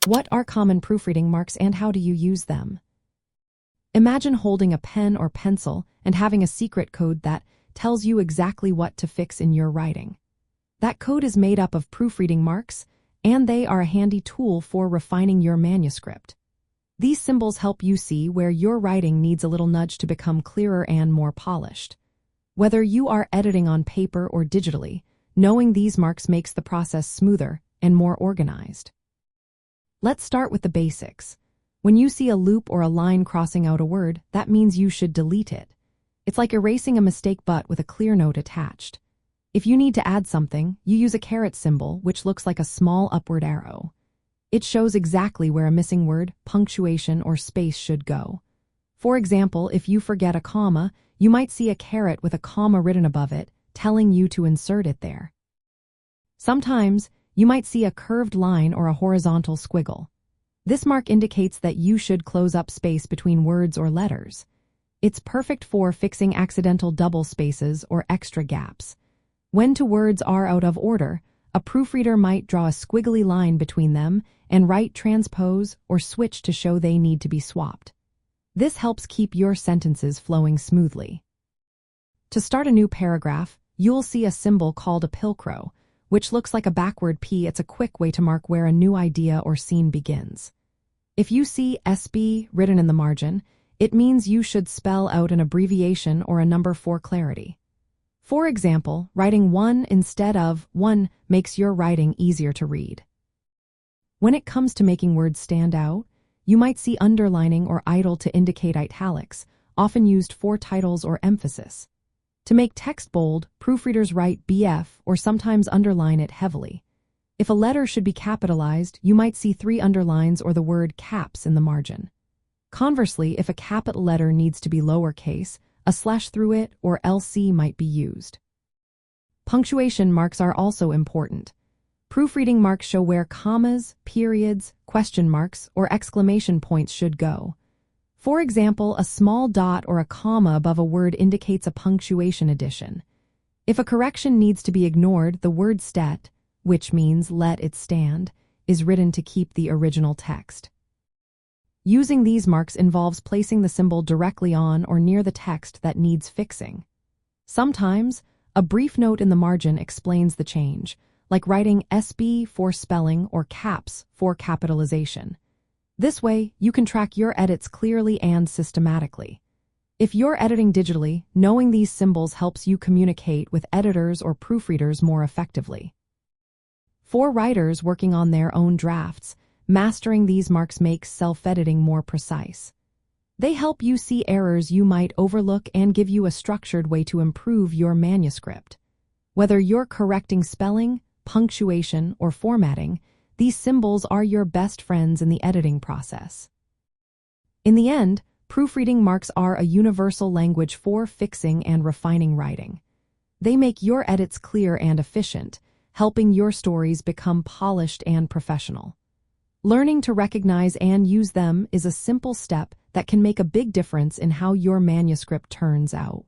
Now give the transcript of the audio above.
What are common proofreading marks and how do you use them? Imagine holding a pen or pencil and having a secret code that tells you exactly what to fix in your writing. That code is made up of proofreading marks, and they are a handy tool for refining your manuscript. These symbols help you see where your writing needs a little nudge to become clearer and more polished. Whether you are editing on paper or digitally, knowing these marks makes the process smoother and more organized. Let's start with the basics. When you see a loop or a line crossing out a word, that means you should delete it. It's like erasing a mistake but with a clear note attached. If you need to add something, you use a caret symbol, which looks like a small upward arrow. It shows exactly where a missing word, punctuation, or space should go. For example, if you forget a comma, you might see a caret with a comma written above it, telling you to insert it there. Sometimes, you might see a curved line or a horizontal squiggle. This mark indicates that you should close up space between words or letters. It's perfect for fixing accidental double spaces or extra gaps. When two words are out of order, a proofreader might draw a squiggly line between them and write transpose or switch to show they need to be swapped. This helps keep your sentences flowing smoothly. To start a new paragraph, you'll see a symbol called a pilcrow, which looks like a backward P. It's a quick way to mark where a new idea or scene begins. If you see SB written in the margin, it means you should spell out an abbreviation or a number for clarity. For example, writing 1 instead of 1 makes your writing easier to read. When it comes to making words stand out, you might see underlining or idle to indicate italics, often used for titles or emphasis. To make text bold, proofreaders write BF or sometimes underline it heavily. If a letter should be capitalized, you might see 3 underlines or the word caps in the margin. Conversely, if a capital letter needs to be lowercase, a slash through it or LC might be used. Punctuation marks are also important. Proofreading marks show where commas, periods, question marks, or exclamation points should go. For example, a small dot or a comma above a word indicates a punctuation addition. If a correction needs to be ignored, the word stet, which means let it stand, is written to keep the original text. Using these marks involves placing the symbol directly on or near the text that needs fixing. Sometimes, a brief note in the margin explains the change, like writing SB for spelling or caps for capitalization. This way, you can track your edits clearly and systematically. If you're editing digitally, knowing these symbols helps you communicate with editors or proofreaders more effectively. For writers working on their own drafts, mastering these marks makes self-editing more precise. They help you see errors you might overlook and give you a structured way to improve your manuscript. Whether you're correcting spelling, punctuation, or formatting, these symbols are your best friends in the editing process. In the end, proofreading marks are a universal language for fixing and refining writing. They make your edits clear and efficient, helping your stories become polished and professional. Learning to recognize and use them is a simple step that can make a big difference in how your manuscript turns out.